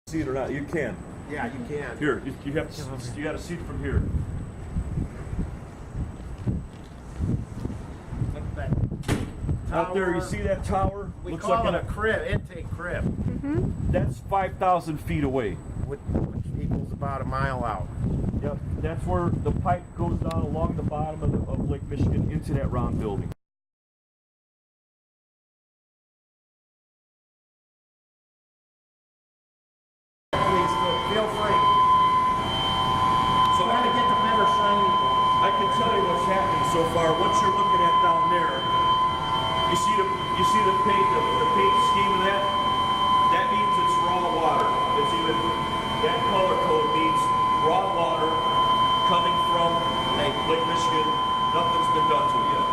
See it or not? You can. Yeah, you can. Here, you got to see it from here. Look at that Out there, you tower. see that tower? We Looks call like it a crib, intake crib, that's 5,000 feet away. which equals about a mile out. Yep, that's where the pipe goes down along the bottom of Lake Michigan into that round building. Please feel free. So how to get the better shiny ones. I can tell you what's happening so far. What you're looking at down there, you see the paint scheme of that? That means it's raw water. That color code means raw water coming from Lake Michigan. Nothing's been done to it yet.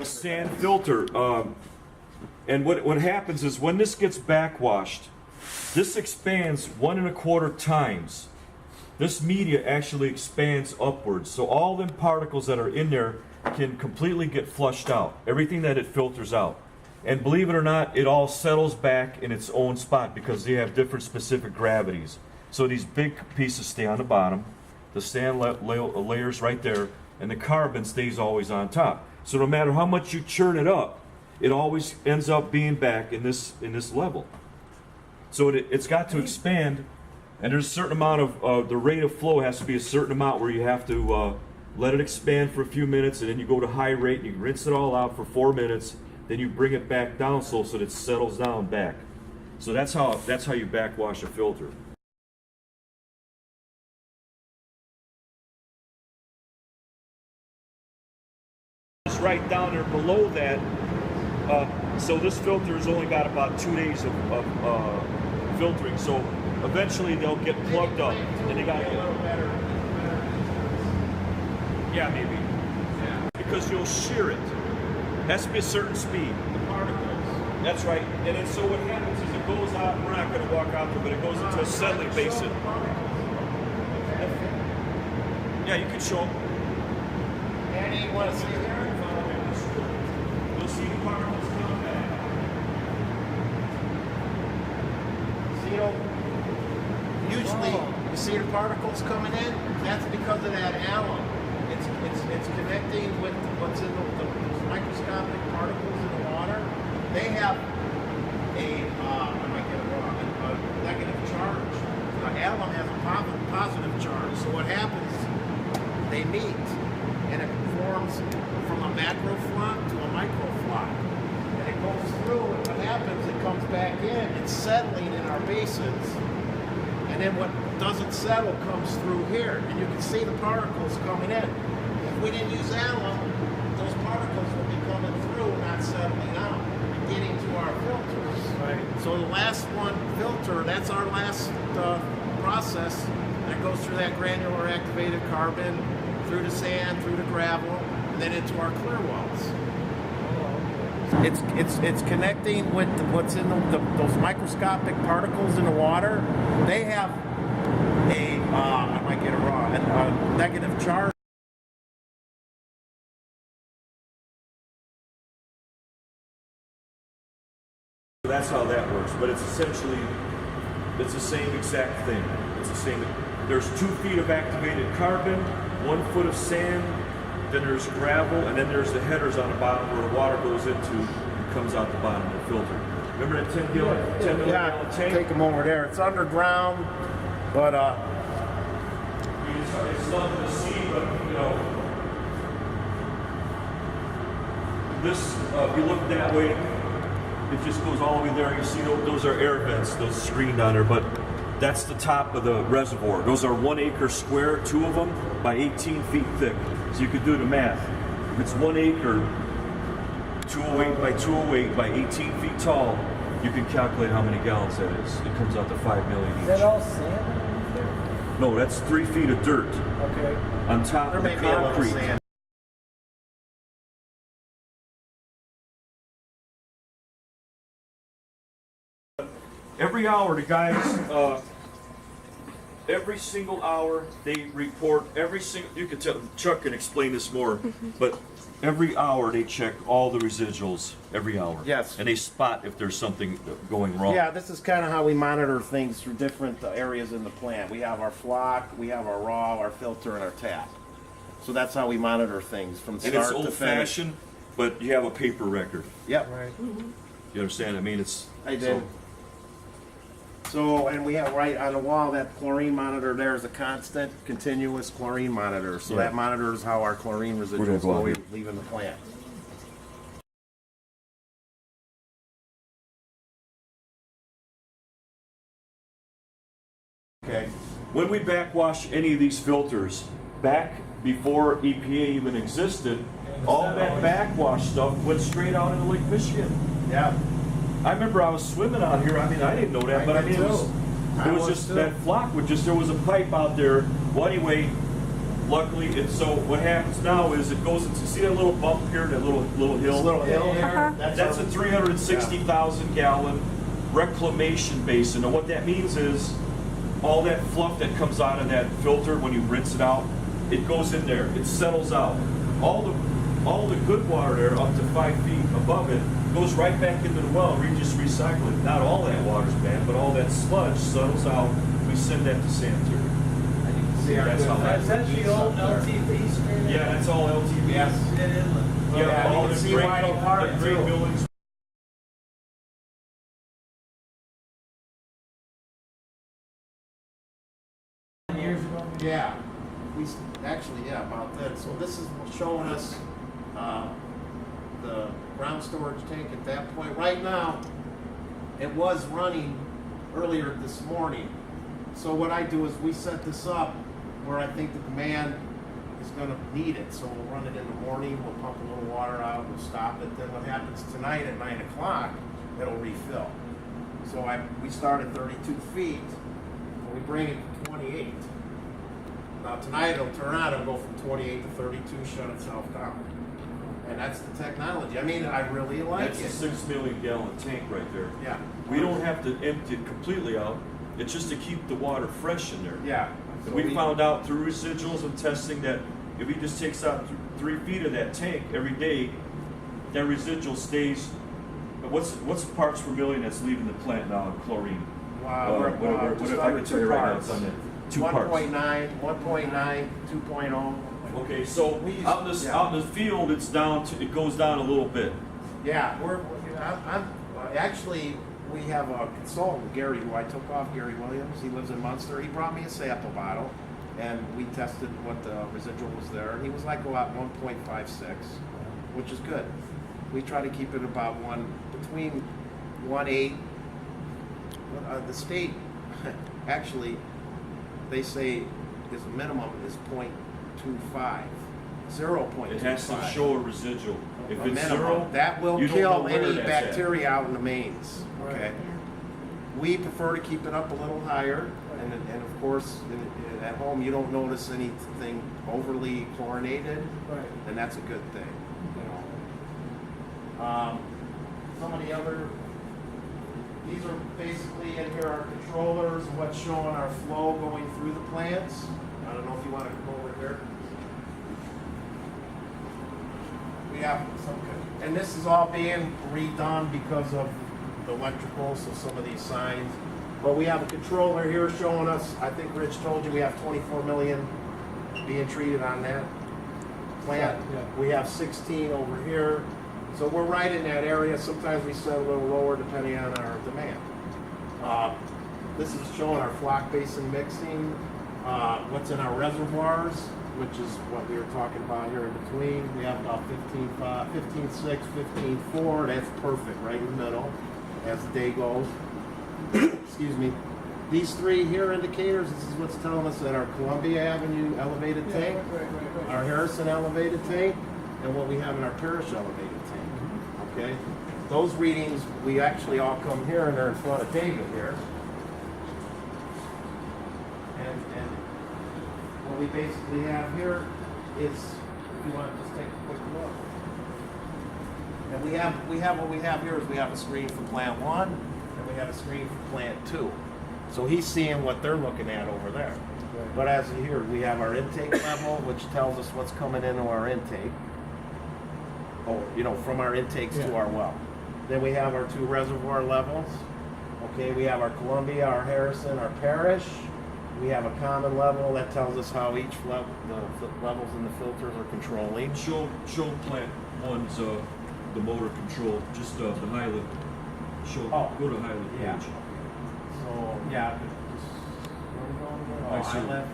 Sand filter, and what happens is when this gets backwashed, this expands 1.25 times. This media actually expands upwards, so all them particles that are in there can completely get flushed out, everything that it filters out. And believe it or not, it all settles back in its own spot because they have different specific gravities. So these big pieces stay on the bottom, the sand layers right there, and the carbon stays always on top. So no matter how much you churn it up, it always ends up being back in this level. So it's got to expand, and there's a certain amount of the rate of flow has to be a certain amount where you have to let it expand for a few minutes, and then you go to high rate and you rinse it all out for 4 minutes. Then you bring it back down so that it settles down back. So that's how you backwash a filter. Right down there below that. So this filter has only got about 2 days of filtering. So eventually they'll get plugged up, and they got to a little better. Yeah, maybe. Because you'll shear it. Has to be a certain speed. The particles. That's right. And then so what happens is it goes out. We're not going to walk out there, but it goes into a settling basin. Yeah, you can show them. Andy, you want to see here? You'll see the particles come back. See, usually you see the particles coming in. That's because of that alum. It's connecting with what's in those microscopic particles in the water. They have I might get it wrong, a negative charge. The alum has a positive charge. So what happens? They meet, and it forms from a macro flock to a micro flock. And it goes through, and what happens, it comes back in, it's settling in our basins, and then what doesn't settle comes through here, and you can see the particles coming in. If we didn't use alum, those particles would be coming through, not settling out, and getting to our filters. Right. So the last one, filter, that's our last process, and it goes through that granular activated carbon, through the sand, through the gravel, and then into our clear wells. It's connecting with what's in those microscopic particles in the water. They have I might get it wrong, a negative charge. That's how that works, but it's essentially the same exact thing. It's the same. There's 2 feet of activated carbon, 1 foot of sand, then there's gravel, and then there's the headers on the bottom where the water goes into and comes out the bottom of the filter. Remember that 10 million gallon tank? Take them over there. It's underground, but It's nothing to see, but this, if you look that way, it just goes all the way there. You see those are air vents, those screened on there, but that's the top of the reservoir. Those are 1 acre square, 2 of them, by 18 feet thick. So you could do the math. If it's 1 acre, 208 by 208 by 18 feet tall, you can calculate how many gallons that is. It comes out to 5 million each. Is that all sand? No, that's 3 feet of dirt Okay. on top there of the may be a little concrete. sand. Every hour, the guys every single hour they report every single. You can tell Chuck can explain this more, but every hour they check all the residuals every hour. Yes. And they spot if there's something going wrong. Yeah, this is kind of how we monitor things through different areas in the plant. We have our flock, we have our raw, our filter, and our tap. So that's how we monitor things from And start it's to old finish. fashioned, but you have a paper record. Yep. Right. You understand? I mean, it's. I did. So, and we have right on the wall that chlorine monitor there is a constant, continuous chlorine monitor. So Yeah. that monitors how our chlorine gonna residuals go out go here. leaving the plant. Okay. When we backwash any of these filters, back before EPA even existed, all that backwash stuff went straight out into Lake Michigan. Yeah. I remember I was swimming out here. I mean, I didn't know that, but I mean, it was just that flock would just, there was a pipe out there. Well, anyway, luckily, so what happens now is it goes into, see that little bump here, that little hill? This little hill here. That's a 360,000 gallon reclamation basin. And what that means is all that fluff that comes out of that filter when you rinse it out, it goes in there, it settles out. All the good water there up to 5 feet above it goes right back into the well. We just recycle it. Not all that water's bad, but all that sludge settles out. We send that to sanitary. And you can see our That's good how that Is that the old LTV screen? Yeah, that's all LTV. Yes. It is. Yeah, you all can the see great, Whiting Park, the great too. buildings. Years ago. Yeah, actually, yeah, about that. So this is showing us the ground storage tank at that point. Right now, it was running earlier this morning. So what I do is we set this up where I think the demand is going to need it. So we'll run it in the morning, we'll pump a little water out, we'll stop it. Then what happens tonight at 9 o'clock, it'll refill. So we start at 32 feet, and we bring it to 28. Now tonight it'll turn on, it'll go from 28 to 32, shut itself down. And that's the technology. I mean, I really like That's it. a 6 million gallon tank right there. Yeah. We don't have to empty it completely out. It's just to keep the water fresh in there. Yeah. And we found out through residuals and testing that if he just takes out 3 feet of that tank every day, that residual stays. What's the parts per million that's leaving the plant now in chlorine? Wow, What if I can tell you right now, it's on that 2 parts. 1.9, 1.9, 2.0. Okay, so out in the field, it goes down a little bit. Yeah, actually, we have a consultant, Gary, who I took off, Gary Williams. He lives in Munster. He brought me a sample bottle, and we tested what the residual was there. And he was like about 1.56, which is good. We try to keep it about between 1.8. The state, actually, they say is minimum is 0.25. 0.25. It has to show a residual. If A it's minimum. zero, That will you don't know kill where any that's at. bacteria out in the mains. Right. Okay. We prefer to keep it up a little higher, and of course, at home you don't notice anything overly chlorinated, Right. and that's a good thing. You know. Some of the other, these are basically in here our controllers, what's showing our flow going through the plants. I don't know if you want to come over here. We have some, and this is all being redone because of the electrical, so some of these signs. But we have a controller here showing us, I think Rich told you, we have 24 million being treated on that plant. Yeah. We have 16 over here. So we're right in that area. Sometimes we set a little lower depending on our demand. This is showing our flock basin mixing, what's in our reservoirs, which is what we were talking about here in between. We have about 15.5, 15.6, 15.4. That's perfect, right in the middle as the day goes. Excuse me. These three here indicators, this is what's telling us that our Columbia Avenue elevated tank, Right. our Harrison elevated tank, and what we have in our Parish elevated tank. Okay? Those readings, we actually all come here and they're in front of David here. And what we basically have here is, if you want to just take a quick look. And we have what we have here is we have a screen for plant 1 and we have a screen for plant 2. So he's seeing what they're looking at over there. But as here, we have our intake level, which tells us what's coming into our intake. Oh, you know, from our intakes to our well. Then we have our two reservoir levels. Okay, we have our Columbia, our Harrison, our Parish. We have a common level that tells us how each level, the levels in the filters are controlling. Show plant one's the motor control, just the Highland. Go to Highland page. Yeah. So yeah, I see. I left.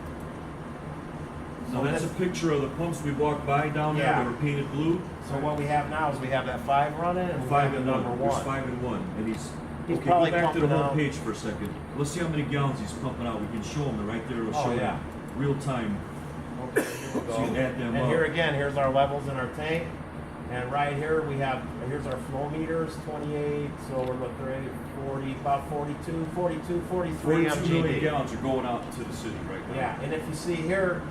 Now that's a picture of the pumps we walked by down there Yeah. that were painted blue. So what we have now is we have that 5 running and we have the number 1. There's 5 and 1, and he's okay. probably Go back to the pumping home out- page for a second. Let's see how many gallons he's pumping out. We can show him right there. It'll show yeah. him real time. Okay, here we So you go. add them And up. here again, here's our levels in our tank. And right here we have, here's our flow meters, 28, so we're looking at 40, about 42, 42, 43 42 million MGD. gallons are going out to the city right now. Yeah, and if you see here,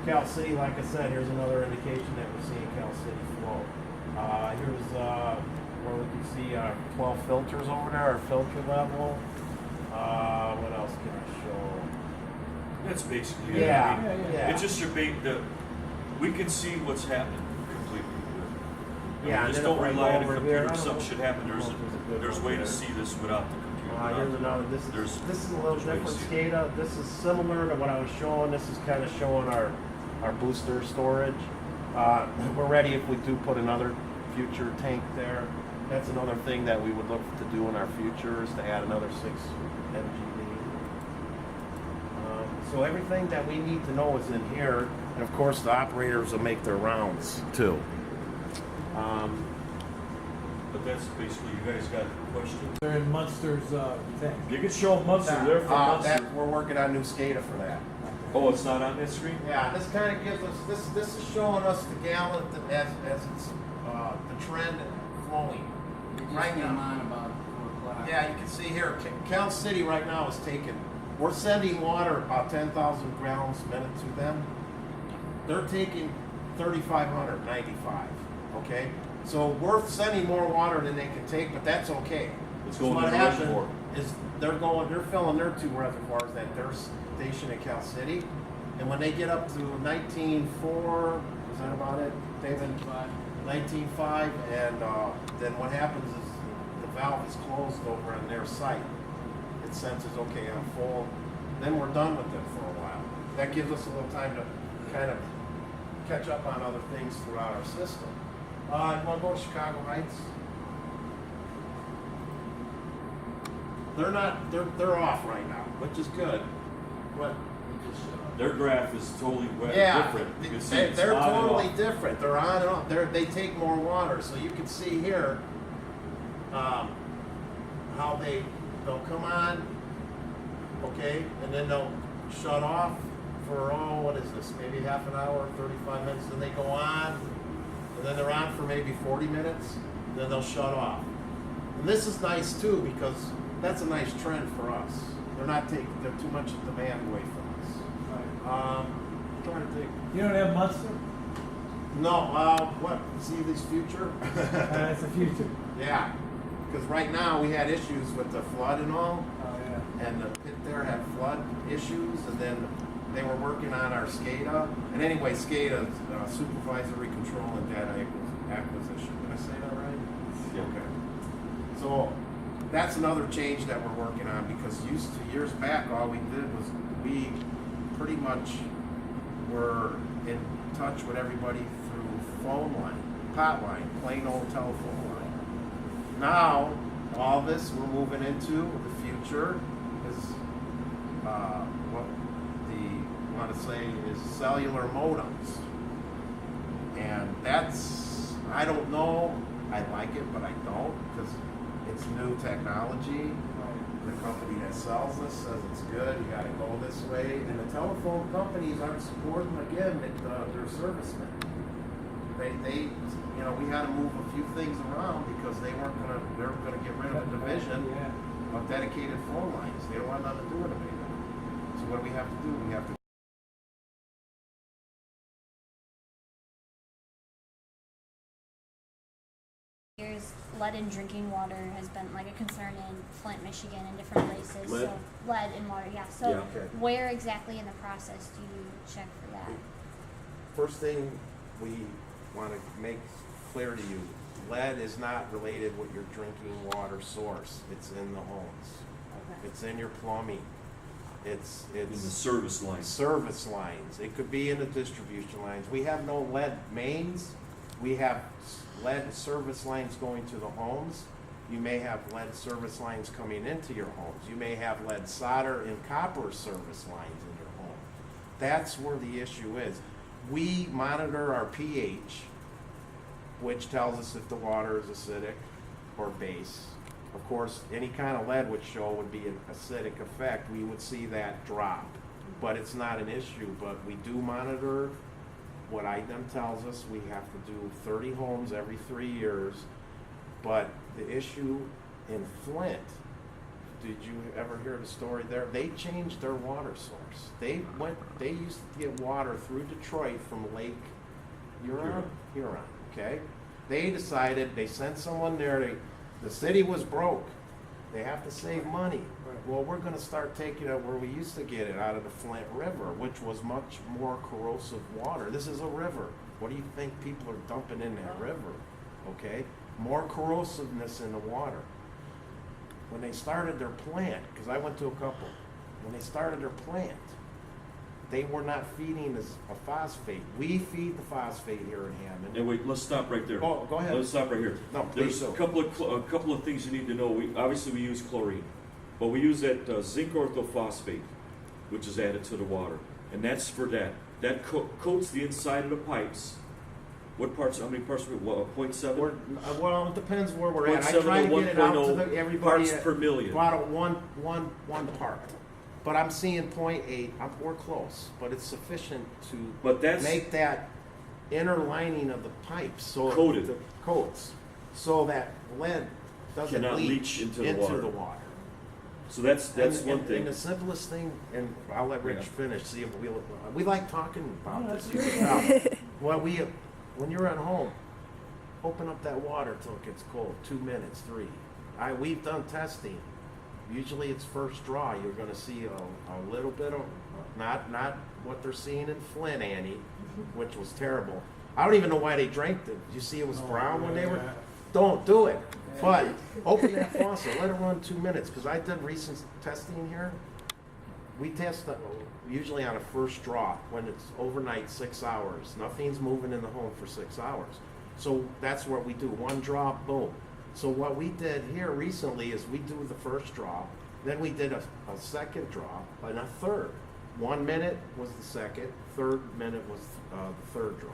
Cal City, like I said, here's another indication that we're seeing Cal City flow. Here's where we can see our 12 filters over there, our filter level. What else can I show? That's basically Yeah, it. I mean, yeah. It's just your we can see what's happening completely. Yeah, and just then don't if I rely go on a over computer. here, If I don't something know- should happen, I don't know if there's a good there's a one way to there. see this without the computer. Here's another. This is a little there's way to different see it. SCADA. This is similar to what I was showing. This is kind of showing our booster storage. We're ready if we do put another future tank there. That's another thing that we would look to do in our future is to add another 6 MGD. So everything that we need to know is in here, and of course the operators will make their rounds too. But that's basically, you guys got questions? They're in Munster's thing. You can show them Munster. They're from Munster. We're working on new SCADA for that. Oh, it's not on that screen? Yeah, this kind of gives us, this is showing us the gallon as it's, the trend flowing. Right now. On about 4 o'clock. Yeah, you can see here, Cal City right now is taking, we're sending water about 10,000 gallons a minute to them. They're taking 3,595, okay? So we're sending more water than they can take, but that's okay. It's So going what to the happened reservoir. is they're filling their 2 reservoirs at their station in Cal City. And when they get up to 19.4, is that about it, David? 19.5, and then what happens is the valve is closed over on their site. It senses, okay, I'm full. Then we're done with them for a while. That gives us a little time to kind of catch up on other things throughout our system. You want to go to Chicago Heights? They're off right now, which is good. What? Their graph is totally Yeah, different. You can see they're it's on and totally off. different. They're on and off. They take more water, so you can see here how they'll come on, okay, and then they'll shut off for what is this? Maybe half an hour, 35 minutes. Then they go on, and then they're on for maybe 40 minutes. And then they'll shut off. And this is nice too because that's a nice trend for us. They're too much demand away from us. I'm trying to think. You don't have Munster? No, what? See these future? That's the future. Yeah, because right now we had issues with the flood and all, Oh, yeah. and the pit there had flood issues, and then they were working on our SCADA. And anyway, SCADA, supervisory control and data acquisition. Did I say that right? Yeah. Okay. So that's another change that we're working on because years back, all we did was we pretty much were in touch with everybody through phone line, pot line, plain old telephone line. Now, all this we're moving into the future is what the want to say is cellular modems, and that's I don't know. I like it, but I don't because it's new technology. The company that sells this says it's good. You got to go this way, and the telephone companies aren't supporting again their servicemen. They, we had to move a few things around because they're gonna get rid of a division of dedicated phone lines. They don't want nothing to do with it anymore. So what do we have to do? We have to Years, lead in drinking water has been like a concern in Flint, Michigan, and different places. Lead? So lead in water, yeah. So Yeah, okay. where exactly in the process do you check for that? First thing we want to make clear to you, lead is not related with your drinking water source. It's in the homes. Okay. It's in your plumbing. It's In the service lines. service lines. It could be in the distribution lines. We have no lead mains. We have lead service lines going to the homes. You may have lead service lines coming into your homes. You may have lead solder and copper service lines in your home. That's where the issue is. We monitor our pH, which tells us if the water is acidic or base. Of course, any kind of lead would show would be an acidic effect. We would see that drop, but it's not an issue. But we do monitor. What IDEM tells us, we have to do 30 homes every 3 years. But the issue in Flint, did you ever hear the story there? They changed their water source. They used to get water through Detroit from Lake Huron, okay? They decided, they sent someone there, the city was broke. They have to save money. Well, we're gonna start taking it where we used to get it, out of the Flint River, which was much more corrosive water. This is a river. What do you think people are dumping in that river? Okay? More corrosiveness in the water. When they started their plant, because I went to a couple, when they started their plant, they were not feeding us a phosphate. We feed the phosphate here in Hammond. And wait, let's stop right there. Oh, go ahead. Let's stop right here. No, please There's do. a couple of things you need to know. Obviously we use chlorine, but we use that zinc orthophosphate, which is added to the water, and that's for that. That coats the inside of the pipes. What parts? How many parts? What, 0.7? Well, it depends where we're at. I 0.7 try to to get it out to 1.0 everybody parts per million. about one part. But I'm seeing 0.8. We're close, but it's sufficient But to that's make that inner lining of the pipes so Coated. the coats, so that lead doesn't Cannot leach into the water. so that's And one thing. And the simplest thing, and I'll let Rich Yeah. finish. See if we like talking about No, this. that's good. Well, when you're at home, open up that water till it gets cold. 2 minutes, 3. We've done testing. Usually it's first draw. You're going to see a little bit of, not what they're seeing in Flint, Annie, which was terrible. I don't even know why they drank it. Did you see it was brown when they were? Yeah. Don't do it. But open that faucet. Let it run 2 minutes. Because I did recent testing here. We test usually on a first draw when it's overnight 6 hours. Nothing's moving in the home for 6 hours. So that's what we do. One draw, boom. So what we did here recently is we do the first draw, then we did a second draw, and a third. 1 minute was the second, third minute was the third draw.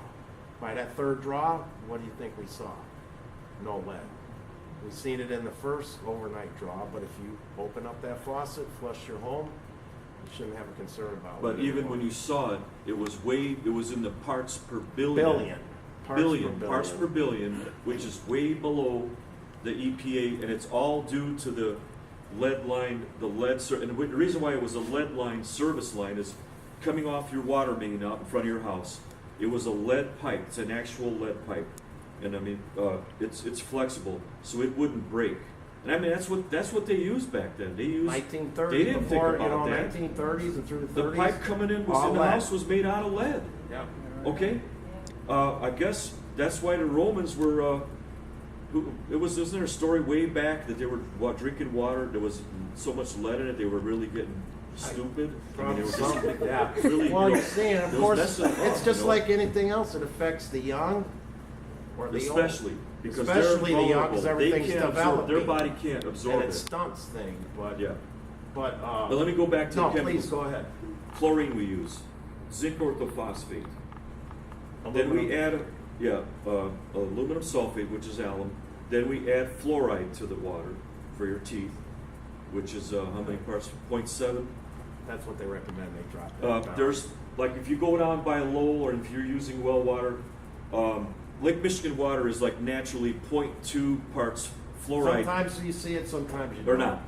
By that third draw, what do you think we saw? No lead. We seen it in the first overnight draw, but if you open up that faucet, flush your home, you shouldn't have a concern about But lead even anymore. when you saw it, it was in the parts per billion. Billion. Parts per billion, which is way below the EPA, and it's all due to the lead line, and the reason why it was a lead line service line is coming off your water main out in front of your house. It was a lead pipe. It's an actual lead pipe, and I mean it's flexible, so it wouldn't break. And I mean that's what they used back then. They used 1930s, They didn't think before, about that. 1930s and through the 30s. The pipe coming in all in the lead. house was made out of lead. Yeah. Okay, I guess that's why the Romans were. Isn't there a story way back that they were drinking water? There was so much lead in it, they were really getting stupid. I mean, they were just Something, yeah. really, Well, you know, you're seeing, of it was course, messing them it's up, just you know? like anything else. It affects the young or the old. Especially because Especially they're the young, vulnerable. 'cause They everything's can't absorb. developing. Their body can't absorb And it it. stunts things, but Yeah. but But let me go back to no, the chemicals. please go ahead. Chlorine we use, zinc orthophosphate. Then we add aluminum sulfate, which is alum. Then we add fluoride to the water for your teeth, which is how many parts? 0.7. That's what they recommend. They drop that down. There's like if you go down by Lowell or if you're using well water, Lake Michigan water is like naturally 0.2 parts fluoride Sometimes you see it, sometimes you or don't. not.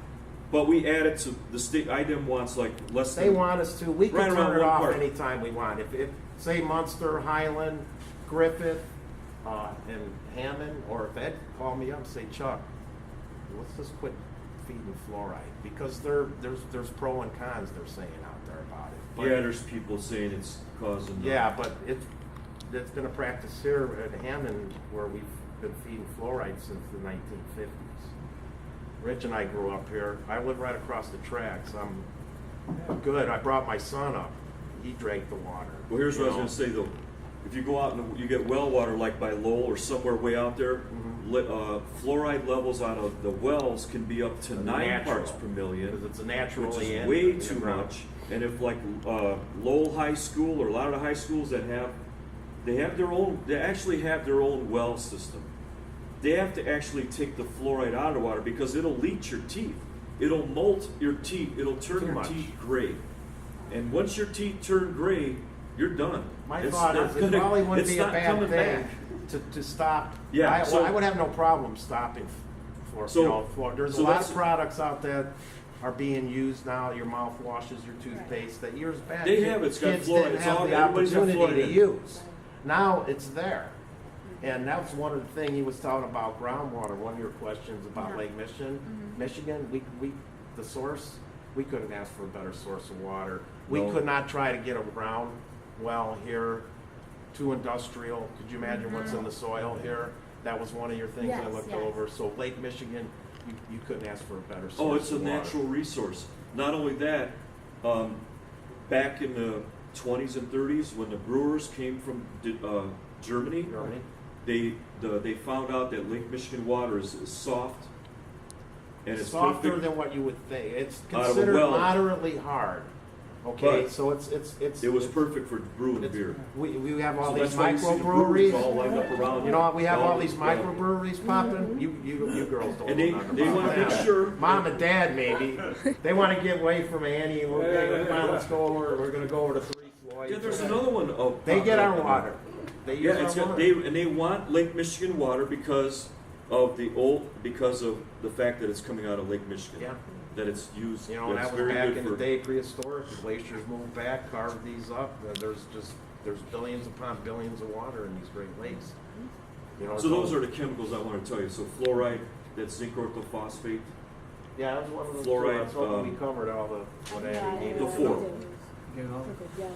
But we add it to the state. IDEM wants like less They than. want us to. We can Right around turn it 1 off part. anytime we want. If say Munster, Highland, Griffith, in Hammond, or if Ed called me up and say, Chuck, let's just quit feeding fluoride, because there's pro and cons they're saying out there about it. But, Yeah, there's people saying it's causing. yeah, but it's been a practice here at Hammond where we've been feeding fluoride since the 1950s. Rich and I grew up here. I live right across the tracks. I'm good. I brought my son up. He drank the water. Well, here's what I was You know? gonna say though. If you go out and you get well water like by Lowell or somewhere way out there, Mhm. fluoride levels out of the wells can be up to 9 Natural. parts per million, Because it's a which naturally is in way the too ground. much. And if like Lowell High School or a lot of the high schools that they actually have their own well system. They have to actually take the fluoride out of the water because it'll leach your teeth. It'll molt your teeth. It'll turn Too your much. teeth gray. And once your teeth turn gray, you're done. My It's thought not is it gonna- probably wouldn't it's be a not bad coming thing back. to stop. Yeah, so- I would have no problem stopping for So- there's so a lot that's- of products out there are being used now. Your mouthwashes, your toothpaste. That years back, They have it. It's got kids fluoride. didn't It's have all- the everybody's got opportunity fluoride to in. use. Now it's there. And that's one of the things he was talking about groundwater. One of your questions about Yeah. Lake Michigan. Michigan, the source, we couldn't ask for a better source of water. We No. could not try to get a ground well here, too industrial. Could you imagine what's in the soil here? That was one of your things I Yes, looked yes. over. So Lake Michigan, you couldn't ask for a better source Oh, it's a of water. natural resource. Not only that, back in the 20s and 30s, when the brewers came from Germany, You know what I mean? they found out that Lake Michigan water is soft and it's Softer perfect. than what you would think. It's Out of a considered well. moderately hard. Okay, But so it's It was perfect for brewing it's- beer. We have all So these that's why you see the brewers all microbreweries. lined up around. You know what? We have all Yeah. these microbreweries popping. You girls don't And know they nothing want about to make that. sure. Mom and Dad maybe they want to get away from Annie. Let's go over. We're going to go over to Three Floyds. Yeah, there's another one. They get our popping up. water. They use Yeah, it's our got water. they want Lake Michigan water because of the fact that it's coming out of Lake Michigan. Yeah. That it's used. You know, that's that was very back good in for, the day prehistoric. The glaciers moved back, carved these up. There's billions upon billions of water in these Great Lakes. You know, So those are the chemicals I want to tell you. So fluoride, that's zinc orthophosphate. yeah, that was one of the fluoride, I was hoping we covered all the what Yeah, Annie needed. The to four. know. You know? Yes.